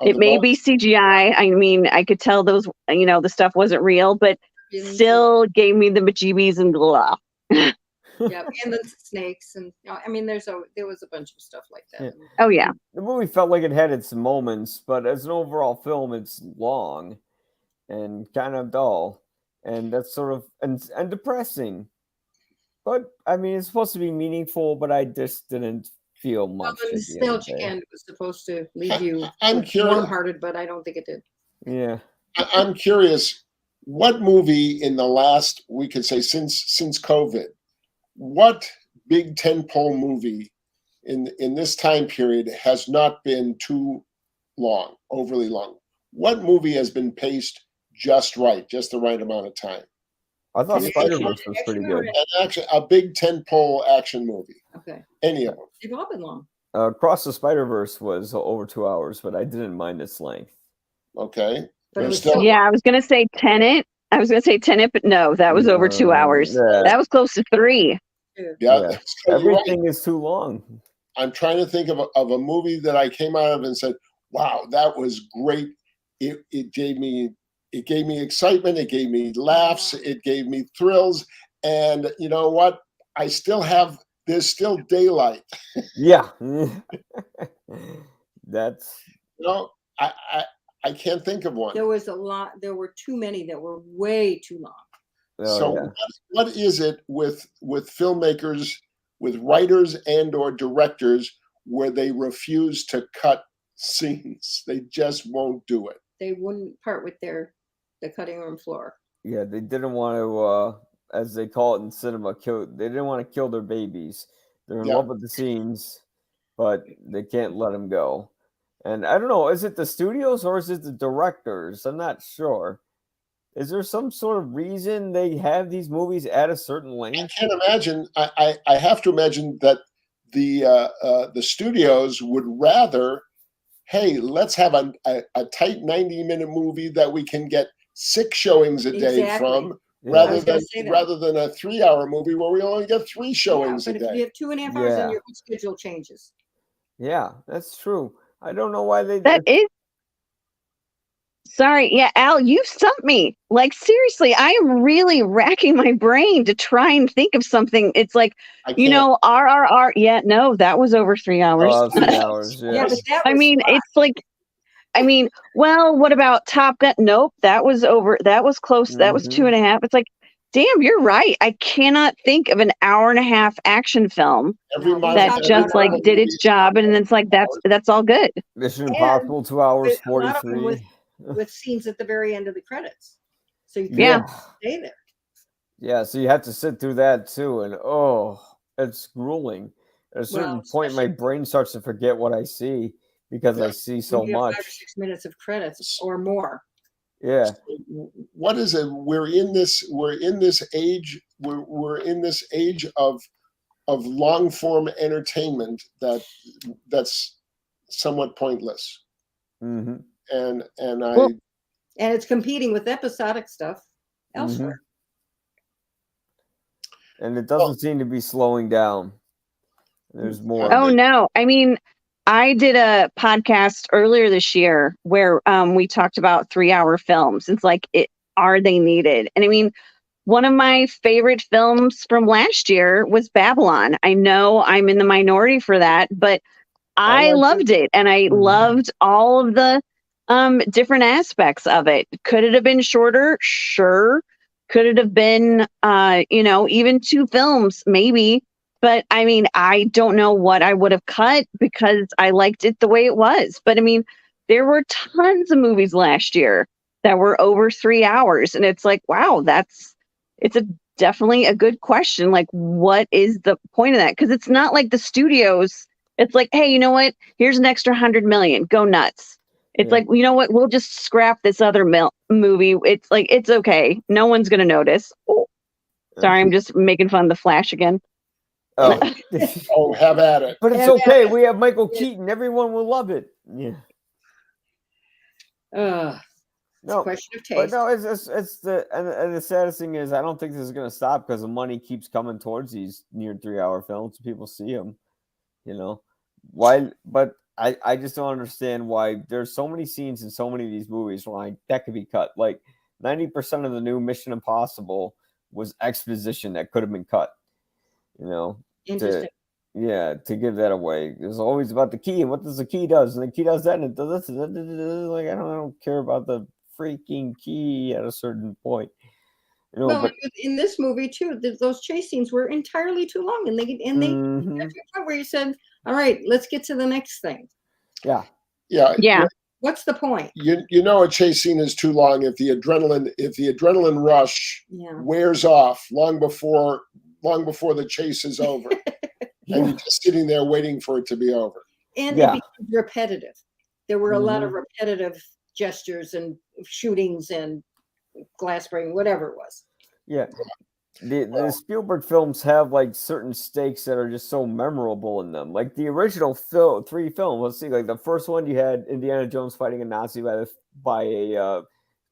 It may be CGI. I mean, I could tell those, the stuff wasn't real, but still gave me the bejeebies and blah. Yeah, and the snakes, and I mean, there was a bunch of stuff like that. Yeah. Oh yeah, the movie felt like it had its moments, but as an overall film, it's long and kind of dull, and that's sort of and depressing. But I mean, it's supposed to be meaningful, but I just didn't feel much. The nostalgic end was supposed to leave you warm-hearted, but I don't think it did. Yeah, I'm curious. What movie in the last, we could say since COVID, what big tentpole movie in this time period has not been too long, overly long? What movie has been paced just right, just the right amount of time? I thought Spider-Verse was pretty good. And actually, a big tentpole action movie. Okay. Any of them? They've all been long. Across the Spider-Verse was over 2 hours, but I didn't mind its length. Okay. But it was yeah, I was going to say Tenet. But no, that was over 2 hours. Yeah. That was close to 3. Yeah. So everything is too long. I'm trying to think of a movie that I came out of and said, wow, that was great. It gave me excitement. It gave me laughs. It gave me thrills. And you know what? There's still daylight. Yeah. That's. I can't think of one. There was a lot. There were too many that were way too long. What is it with filmmakers, with writers and or directors where they refuse to cut scenes? They just won't do it. They wouldn't part with the cutting room floor. Yeah, they didn't want to, as they call it in cinema, they didn't want to kill their babies. They're in love with the scenes, but they can't let them go. And I don't know, is it the studios or is it the directors? I'm not sure. Is there some sort of reason they have these movies at a certain length? I can't imagine. I have to imagine that the studios would rather, hey, let's have a tight 90-minute movie that we can get 6 showings a day from, rather than a 3-hour movie where we only get 3 showings a day. But if you have 2.5 hours, then your schedule changes. Yeah, that's true. I don't know why they. That is. Sorry, yeah, Al, you stumped me. Like seriously, I am really racking my brain to try and think of something. It's like, RRR. Yeah, no, that was over 3 hours. Oh, 3 hours. Yeah. But that I mean, it's like. Well, what about Top Gun? Nope, that was over. That was close. That was 2.5. It's like, damn, you're right. I cannot think of an 1.5-hour action film that just like did its job, and then it's like that's all good. Mission Impossible, 2 hours 43. With scenes at the very end of the credits, so you can stay there. Yeah, so you have to sit through that too, and it's grueling. At a certain point, my brain starts to forget what I see because I see so much. 5 or 6 minutes of credits or more. Yeah. What is it? We're in this age. We're in this age of long form entertainment that's somewhat pointless. Mm-hmm. And it's competing with episodic stuff elsewhere. And it doesn't seem to be slowing down. There's more. Oh no! I mean, I did a podcast earlier this year where we talked about 3-hour films. It's like, are they needed? And I mean, one of my favorite films from last year was Babylon. I know I'm in the minority for that, but I loved it, and I loved all of the different aspects of it. Could it have been shorter? Sure. Could it have been, even 2 films? Maybe. But I mean, I don't know what I would have cut because I liked it the way it was. But I mean, there were tons of movies last year that were over 3 hours. And it's like, wow, it's definitely a good question. Like, what is the point of that? Because it's not like the studios, it's like, hey, you know what? Here's an extra 100 million. Go nuts. It's like, you know what? We'll just scrap this other movie. It's like, it's okay. No one's going to notice. Oh, sorry, I'm just making fun of the Flash again. Oh, have at it. But it's okay. We have Michael Keaton. Everyone will love it. Yeah. It's a question of taste. But no, it's and the saddest thing is I don't think this is going to stop because the money keeps coming towards these near 3-hour films. People see them, Why? But I just don't understand why there's so many scenes in so many of these movies where like that could be cut. Like 90% of the new Mission Impossible was exposition that could have been cut. Interesting. To give that away. It was always about the key and what does the key does, and the key does that and it does this. Like I don't care about the freaking key at a certain point. But in this movie too, those chase scenes were entirely too long, and they got to a point where you said, "All right, let's get to the next thing." Yeah. What's the point? A chase scene is too long if the adrenaline rush wears off long before the chase is over, and you're just sitting there waiting for it to be over. And it becomes repetitive. There were a lot of repetitive gestures and shootings and glass breaking, whatever it was. Yeah. The Spielberg films have like certain stakes that are just so memorable in them. Like the original 3 films, let's see, like the first one you had Indiana Jones fighting a Nazi by a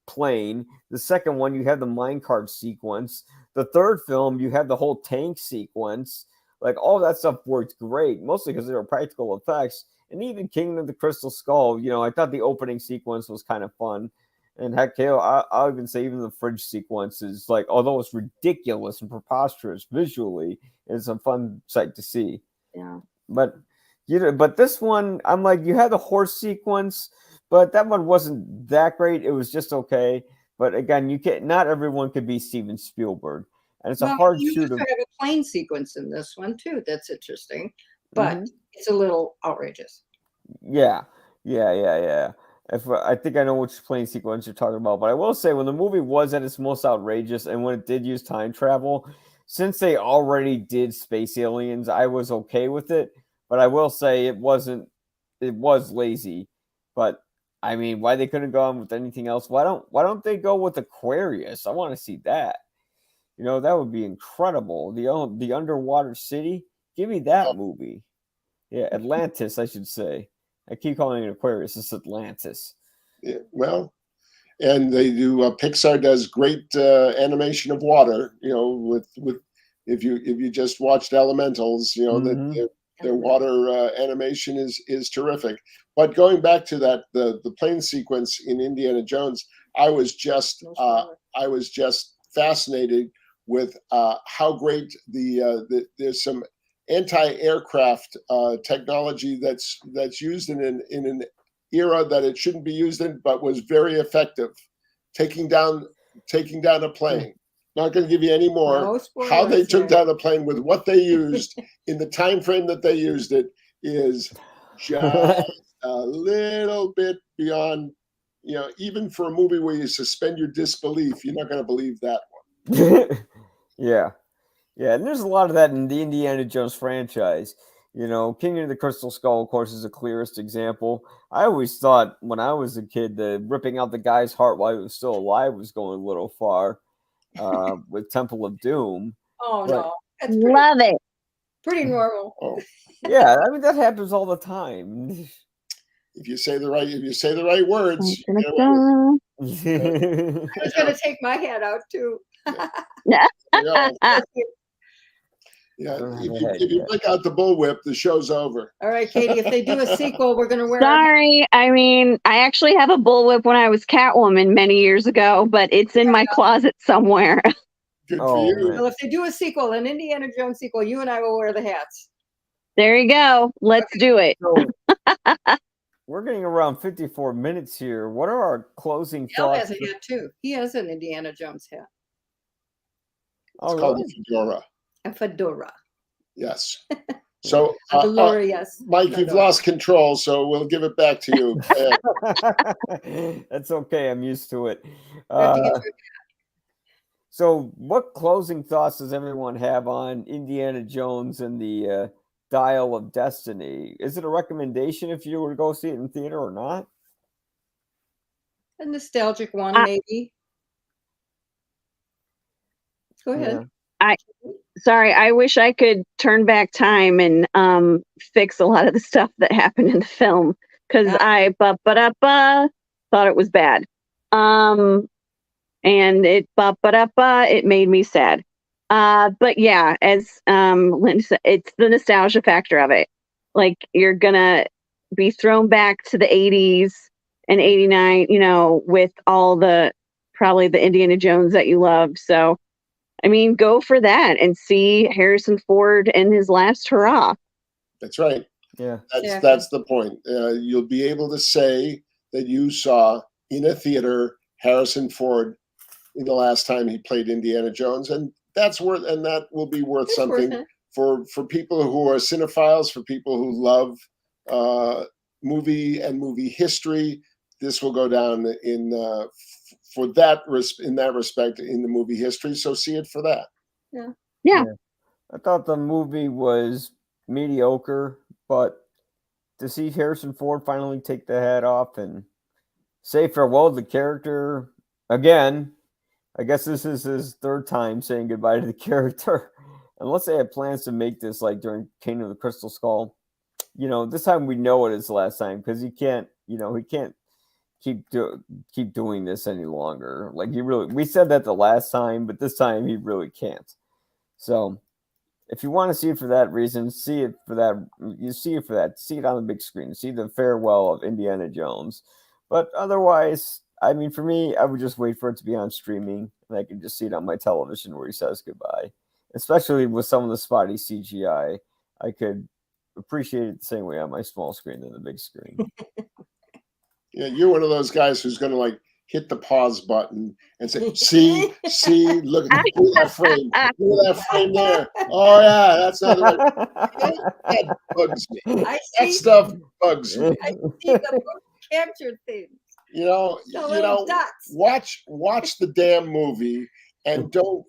plane. The second one you had the minecart sequence. The third film you had the whole tank sequence. Like all that stuff worked great, mostly because they were practical effects. And even Kingdom of the Crystal Skull, I thought the opening sequence was kind of fun. And heck, I'll even say even the fridge sequence is like, although it's ridiculous and preposterous visually, it's a fun sight to see. Yeah. But this one, I'm like, you had the horse sequence, but that one wasn't that great. It was just okay. But again, not everyone could be Steven Spielberg, and it's a hard shoot. You have a plane sequence in this one too. That's interesting, but it's a little outrageous. Yeah. I think I know which plane sequence you're talking about, but I will say when the movie was at its most outrageous and when it did use time travel, since they already did space aliens, I was okay with it. But I will say it was lazy. But I mean, why they couldn't go on with anything else? Why don't they go with Aquarius? I want to see that. That would be incredible. The underwater city. Give me that movie. Yeah, Atlantis, I should say. I keep calling it Aquarius. It's Atlantis. Yeah, well, and they do. Pixar does great animation of water. With if you just watched Elementals, that their water animation is terrific. But going back to that, the plane sequence in Indiana Jones, I was just fascinated with how great there's some anti-aircraft technology that's used in an era that it shouldn't be used in, but was very effective, taking down a plane. Not going to give you any more. No, how they took down a plane with what they used in the time frame that they used it is just a little bit beyond. Even for a movie where you suspend your disbelief, you're not going to believe that one. Yeah, and there's a lot of that in the Indiana Jones franchise. King of the Crystal Skull, of course, is the clearest example. I always thought when I was a kid, the ripping out the guy's heart while he was still alive was going a little far with Temple of Doom. Oh, no. That's love it. Pretty normal. Oh. Yeah, I mean, that happens all the time. If you say the right words. I was going to take my hat out, too. Yeah, if you break out the bullwhip, the show's over. All right, Katie, if they do a sequel, we're going to wear Sorry, I mean, I actually have a bullwhip when I was Catwoman many years ago, but it's in my closet somewhere. Good for you. Well, if they do a sequel, an Indiana Jones sequel, you and I will wear the hats. There you go. Let's do it. So, we're getting around around 54 minutes here. What are our closing Al thoughts? has a hat too. He has an Indiana Jones hat. Oh, It's called really? a fedora. A fedora. Yes. So, A fedora, yes. Mike, you've Fedora. lost control, so we'll give it back to you. That's okay. I'm used to it. You have to get your- So, what closing thoughts does everyone have on Indiana Jones and the Dial of Destiny? Is it a recommendation if you were to go see it in theater or not? a nostalgic one, I- maybe. Go ahead. Sorry, I wish I could turn back time and fix a lot of the stuff that happened in the film because Ah. I thought it was bad. And it made me sad. But yeah, as Linda said, it's the nostalgia factor of it. Like you're gonna be thrown back to the 80s and 89, with all the probably the Indiana Jones that you loved. So I mean, go for that and see Harrison Ford in his last hurrah. That's right. Yeah. That's the point. You'll be able to say that you saw in a theater Harrison Ford in the last time he played Indiana Jones, and that will be worth It's something worth it. for people who are cinephiles, for people who love movie and movie history. This will go down in that respect in the movie history. So see it for that. Yeah. I thought the movie was mediocre, but to see Harrison Ford finally take the hat off and say farewell to the character again, I guess this is his third time saying goodbye to the character. Unless they had plans to make this like during Kingdom of the Crystal Skull, this time we know it is the last time because he can't keep doing this any longer. Like we said that the last time, but this time he really can't. So if you want to see it for that reason, see it for that. You see it for that. See it on the big screen. See the farewell of Indiana Jones. But otherwise, I mean, for me, I would just wait for it to be on streaming, and I can just see it on my television where he says goodbye. Especially with some of the spotty CGI, I could appreciate it the same way on my small screen than the big screen. Yeah, you're one of those guys who's going to like hit the pause button and say, "See, look at that frame, look at that frame there. Oh yeah, that's not the right." That bugs me. I That see. stuff bugs me. I see the book captured things. The little dots. watch the damn movie and don't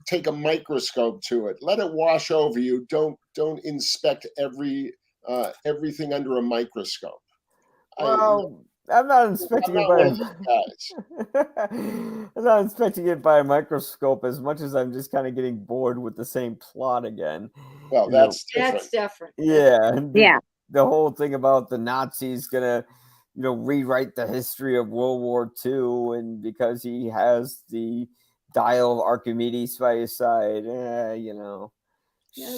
take a microscope to it. Let it wash over you. Don't inspect everything under a microscope. Well, I'm not inspecting it by I'm not inspecting it by a microscope as much as I'm just kind of getting bored with the same plot again. Well, that's different. That's different. Yeah, and Yeah. the whole thing about the Nazis gonna, rewrite the history of World War II, and because he has the dial of Archimedes by his side, Yeah,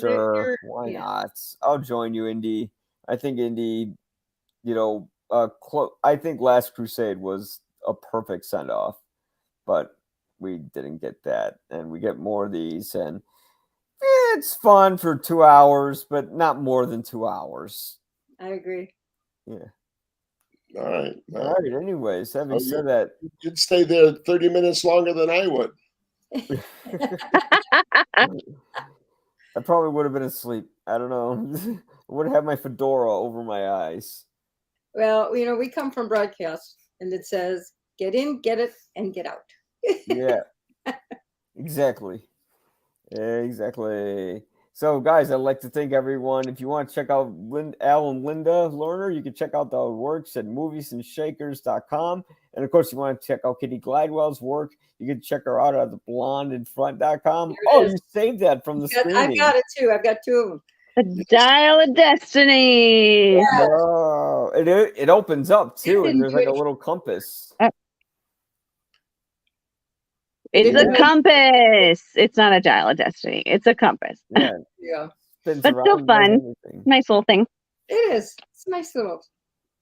sure, why yeah. not? I'll join you, Indy. I think Indy, I think Last Crusade was a perfect send off, but we didn't get that, and we get more of these, and it's fun for 2 hours, but not more than 2 hours. I agree. Yeah. All right. All right. Anyways, having said that, You'd stay there 30 minutes longer than I would. I probably would have been asleep. I don't know. I would have my fedora over my eyes. Well, we come from broadcast, and it says, "Get in, get it, and get out." Yeah. Exactly. Exactly. So, guys, I'd like to thank everyone. If you want to check out Al and Linda Lerner, you can check out their works at moviesandshakers.com. And, of course, you want to check out Kitty Glidewell's work, you can check her out at theblondeinfront.com. Oh, you saved that from the screening. I've got it, too. I've got two of them. The Dial of Destiny. Yeah. Oh, it opens up, too, and there's like a little compass. It's Yeah. a compass. It's not a Dial of Destiny. It's a compass. Yeah. Yeah, Spins But still around, does fun. everything. Nice little thing. it is. It's a nice little.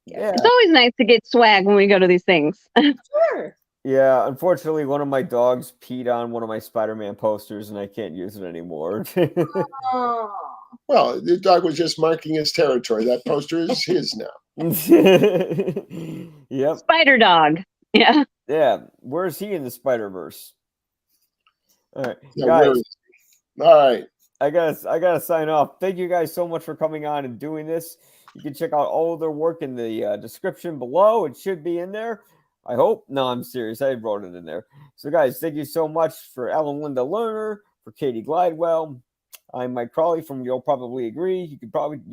Yeah. It's always nice to get swag when we go to these things. Sure. Yeah, unfortunately, one of my dogs peed on one of my Spider-Man posters, and I can't use it anymore. Oh. Well, the dog was just marking his territory. That poster is his now. Yep. Spider Dog. Yeah. Yeah. Where's he in the Spider-Verse? All right, Yeah, guys. where is he? All right. I gotta sign off. Thank you guys so much for coming on and doing this. You can check out all of their work in the description below. It should be in there. I hope. No, I'm serious. I wrote it in there. So, guys, thank you so much for Ellen Linda Lerner, for Katie Glidewell. I'm Mike Crawley from You'll Probably Agree. You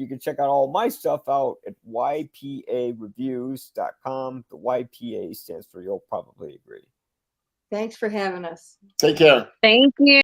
can check out all my stuff out at ypareviews.com. The YPA stands for You'll Probably Agree. Thanks for having us. Take care. Thank you.